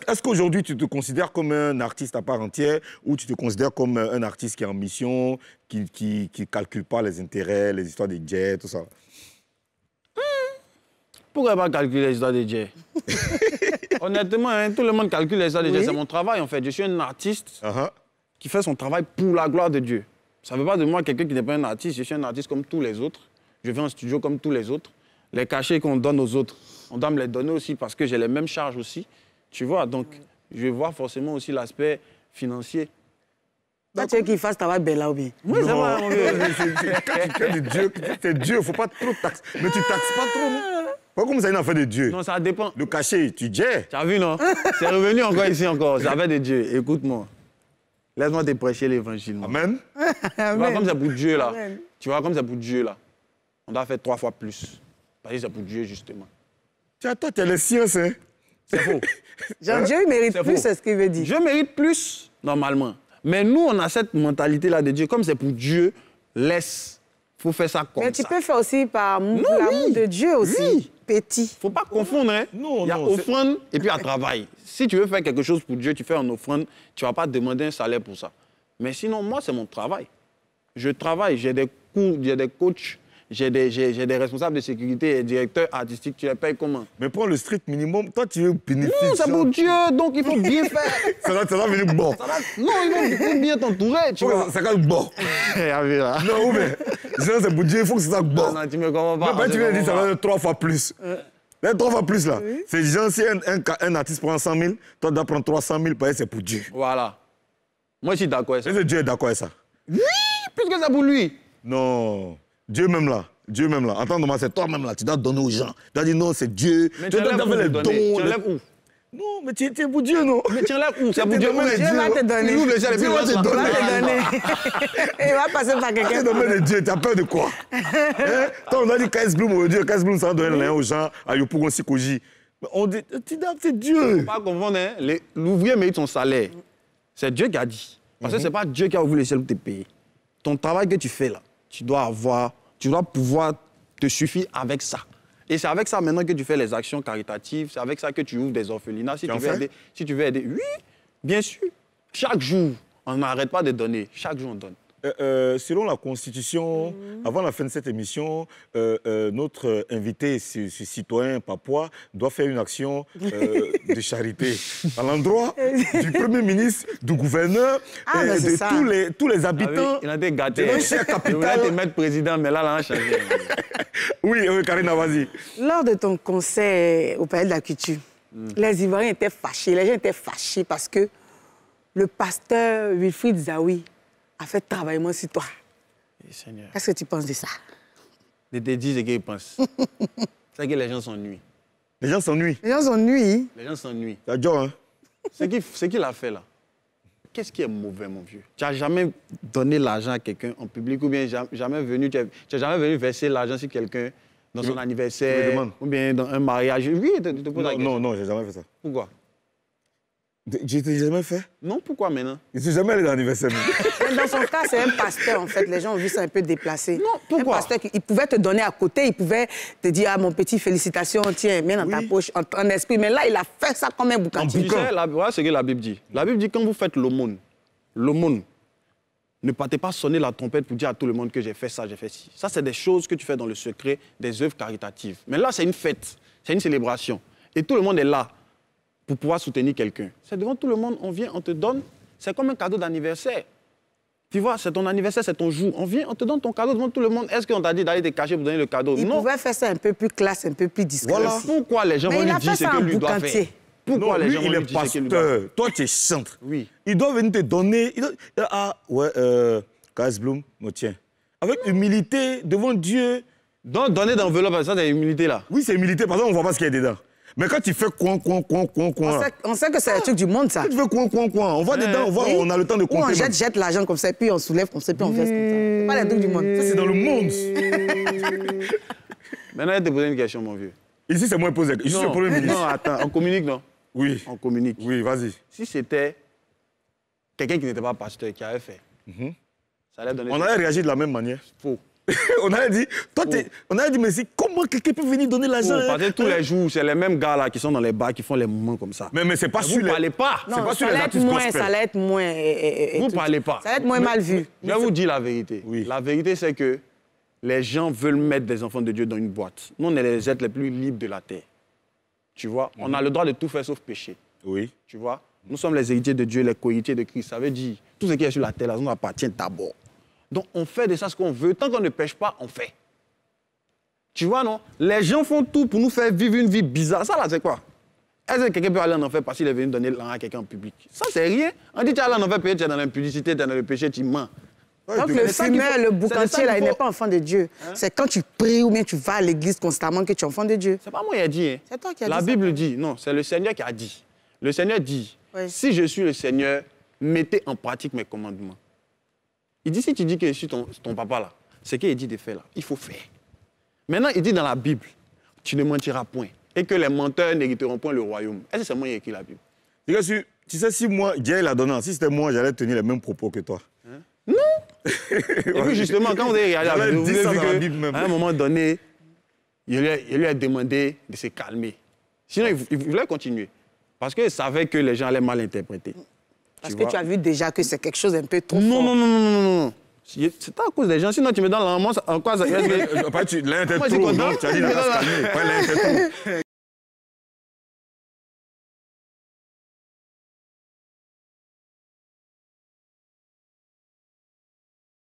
Est-ce qu'aujourd'hui, tu te considères comme un artiste à part entière ou tu te considères comme un artiste qui est en mission, qui ne calcule pas les intérêts, les histoires des jets, tout ça? Pourquoi pas calculer les histoires des jets? Honnêtement, hein, tout le monde calcule les histoires des jets. C'est mon travail, en fait. Je suis un artiste qui fait son travail pour la gloire de Dieu. Ça ne veut pas de moi quelqu'un qui n'est pas un artiste. Je suis un artiste comme tous les autres. Je vais en studio comme tous les autres. Les cachets qu'on donne aux autres, on doit me les donner aussi parce que j'ai les mêmes charges aussi. Tu vois, donc je vais voir forcément aussi l'aspect financier. Toi, tu veux qu'il fasse travail belle là ou bien? Oui, c'est vrai, mon vieux. C'est Dieu, il ne faut pas trop taxer. Mais tu ne taxes pas trop, non? Pas comme ça, il en fait de Dieu. Non, ça dépend. Le cachet, tu jettes. Tu as vu, non? C'est revenu encore ici, encore. Ça avait de Dieu. Écoute-moi. Laisse-moi te prêcher l'évangile. Amen. Tu vois, comme c'est pour Dieu, là. Amen. Tu vois, comme c'est pour Dieu, là. On doit faire 3 fois plus. Parce que c'est pour Dieu, justement. Toi, tu as les sciences, hein? C'est faux. Genre, Dieu mérite plus, c'est ce qu'il veut dire. Dieu mérite plus, normalement. Mais nous, on a cette mentalité-là de Dieu. Comme c'est pour Dieu, laisse. Il faut faire ça comme ça. Mais tu peux faire aussi par l'amour de Dieu aussi. Oui. Petit. Il ne faut pas confondre, hein? Non, il y a offrande et puis il y a travail. Si tu veux faire quelque chose pour Dieu, tu fais en offrande, tu ne vas pas demander un salaire pour ça. Mais sinon, moi, c'est mon travail. Je travaille, j'ai des cours, j'ai des coachs, j'ai des responsables de sécurité et directeurs artistiques. Tu les payes comment? Mais pour le strict minimum, toi, tu veux bénéficier. Non, c'est pour Dieu, donc il faut bien faire. Ça va venir bon. Non, il faut bien t'entourer, tu vois. Ça va être bon. Non, mais c'est pour Dieu, il faut que ça soit bon. Non, tu me comprends pas. Mais tu viens de dire ça va être 3 fois plus. Les 3 fois plus, là. Oui. C'est genre, si un artiste prend 100 000, toi, tu dois prendre 300 000, parce que c'est pour Dieu. Voilà. Moi, je suis d'accord avec ça. Est-ce que Dieu est d'accord avec ça? Oui, puisque c'est pour lui. Non. Dieu même là. Entends-moi, c'est toi-même là. Tu dois donner aux gens. Tu dois dire non, c'est Dieu. Mais tu dois donner les dons. Tu enlèves où? Non, mais tu es pour Dieu, non? Mais tu enlèves où? C'est pour Dieu. Dieu va te donner. Dieu va te donner. Il va passer par quelqu'un. Tu domaine de Dieu, tu as peur de quoi? Toi, on a dit KS Bloom au Dieu. KS Bloom, ça va donner rien aux gens. À Yopougon Sikoji. On dit, c'est Dieu. Il ne faut pas confondre. Hein? L'ouvrier mérite son salaire. C'est Dieu qui a dit. Parce que ce n'est pas Dieu qui a ouvert le ciel pour te payer. Ton travail que tu fais là, tu dois pouvoir te suffire avec ça. Et c'est avec ça maintenant que tu fais les actions caritatives, c'est avec ça que tu ouvres des orphelinats. Si tu veux aider, oui, bien sûr. Chaque jour, on n'arrête pas de donner. Chaque jour, on donne. Selon la Constitution, avant la fin de cette émission, notre invité, ce citoyen papouas, doit faire une action de charité à l'endroit du Premier ministre, du gouverneur et de tous les habitants. Il a été gâté. Il voulait te mettre président, mais là, il a changé. Oui, Karina, vas-y. Lors de ton concert au Palais de la Culture, les Ivoiriens étaient fâchés, les gens étaient fâchés parce que le pasteur Wilfried Zawi a fait travaillement sur toi. Qu'est-ce que tu penses de ça? De te dire ce qu'ils pensent. C'est que les gens s'ennuient. Les gens s'ennuient? Les gens s'ennuient? Les gens s'ennuient. C'est dur, hein? Ce qu'il a fait là, qu'est-ce qui est mauvais, mon vieux? Tu n'as jamais donné l'argent à quelqu'un en public ou bien tu n'es jamais venu verser l'argent sur quelqu'un dans son anniversaire ou bien dans un mariage? Oui, te pose la question. Non, je n'ai jamais fait ça. Pourquoi? Je t'ai jamais fait? Non, pourquoi maintenant? Je ne suis jamais allé dans l'anniversaire. Dans son cas, c'est un pasteur, en fait. Les gens ont vu ça un peu déplacé. Non, pourquoi? Un pasteur, il pouvait te donner à côté, il pouvait te dire, ah, mon petit, félicitations, tiens, mets dans ta poche, en esprit. Mais là, il a fait ça comme un boucan. Tu sais, voilà ce que la Bible dit. La Bible dit, quand vous faites l'aumône, ne partez pas sonner la trompette pour dire à tout le monde que j'ai fait ça, j'ai fait ci. Ça, c'est des choses que tu fais dans le secret des œuvres caritatives. Mais là, c'est une fête, c'est une célébration. Et tout le monde est là pour pouvoir soutenir quelqu'un. C'est devant tout le monde, on vient, on te donne. C'est comme un cadeau d'anniversaire. Tu vois, c'est ton anniversaire, c'est ton jour. On vient, on te donne ton cadeau devant tout le monde. Est-ce qu'on t'a dit d'aller te cacher pour donner le cadeau? Non. Il pouvait faire ça un peu plus classe, un peu plus discret. Voilà. Pourquoi les gens vont lui dire ce que lui doit faire? Pourquoi les gens vont lui dire ce que lui doit faire? Toi, tu es chantre. Oui. Il doit venir te donner. KS Bloom, tiens. Avec humilité, devant Dieu. Donc, donner d'enveloppe, ça, c'est humilité là. Oui, c'est humilité, parce qu'on ne voit pas ce qu'il y a dedans. Mais quand tu fais coin. On sait que c'est un truc du monde, ça. Quand tu fais coin. On voit dedans, on a le temps de compter. Ou on jette l'argent comme ça, puis on soulève comme ça, puis on fait comme ça. C'est pas les trucs du monde. Ça, c'est dans le monde. Maintenant, je vais te poser une question, mon vieux. Ici, c'est moi qui pose la question. Ici, c'est le Premier ministre. Non, attends, on communique, non? Oui. On communique. Oui, vas-y. Si c'était quelqu'un qui n'était pas pasteur, qui avait fait, ça allait donner... On allait réagir de la même manière. Faux. On a dit, toi, on a dit, mais comment quelqu'un peut venir donner l'argent? Parce que tous les jours, c'est les mêmes gars là qui sont dans les bars qui font les mouvements comme ça. Mais c'est pas sûr. Vous parlez pas. Non, c'est pas sur ça les va être artistes moins, gospel. ça va être moins. Vous parlez pas. Ça va être moins mal vu. Je vais vous dire la vérité. Oui. La vérité, c'est que les gens veulent mettre des enfants de Dieu dans une boîte. Nous, on est les êtres les plus libres de la terre. Tu vois, on a le droit de tout faire sauf pécher. Oui. Tu vois, nous sommes les héritiers de Dieu, les co-héritiers de Christ. Ça veut dire, tout ce qui est sur la terre, là, nous appartient d'abord. Donc, on fait de ça ce qu'on veut. Tant qu'on ne pêche pas, on fait. Tu vois, non? Les gens font tout pour nous faire vivre une vie bizarre. Ça, là, c'est quoi? Est-ce que quelqu'un peut aller en enfer parce qu'il est venu donner l'argent à quelqu'un en public? Ça, c'est rien. On dit, tu es allé en enfer, tu es dans l'impudicité, tu es dans le péché, tu mens. Donc, le fumeur, le boucantier, là, il n'est pas enfant de Dieu. Hein? C'est quand tu pries ou bien tu vas à l'église constamment que tu es enfant de Dieu. C'est pas moi qui ai dit. Hein. C'est toi qui as dit La ça. Bible dit, non, c'est le Seigneur qui a dit. Le Seigneur dit, Oui. si je suis le Seigneur, mettez en pratique mes commandements. Il dit, si tu dis que je suis ton papa là, c'est qu'il dit de faire là, il faut faire. Maintenant, il dit dans la Bible, tu ne mentiras point et que les menteurs n'hériteront point le royaume. Est-ce que c'est moi qui ai écrit la Bible? Tu sais, si moi, Dieu l'a donné, si c'était moi, j'allais tenir les mêmes propos que toi. Hein? Non. Et puis justement, quand vous avez regardé la Bible, vous avez vu qu'à un moment donné, il lui a demandé de se calmer. Sinon, il voulait continuer. Parce qu'il savait que les gens allaient mal interpréter. Parce que tu as vu déjà que c'est quelque chose un peu trop non, fort. non. C'est pas à cause des gens. Sinon, tu me donnes l'amende, en quoi ça... L'un était trop, non, tu as dit, il a calmé. L'un était trop.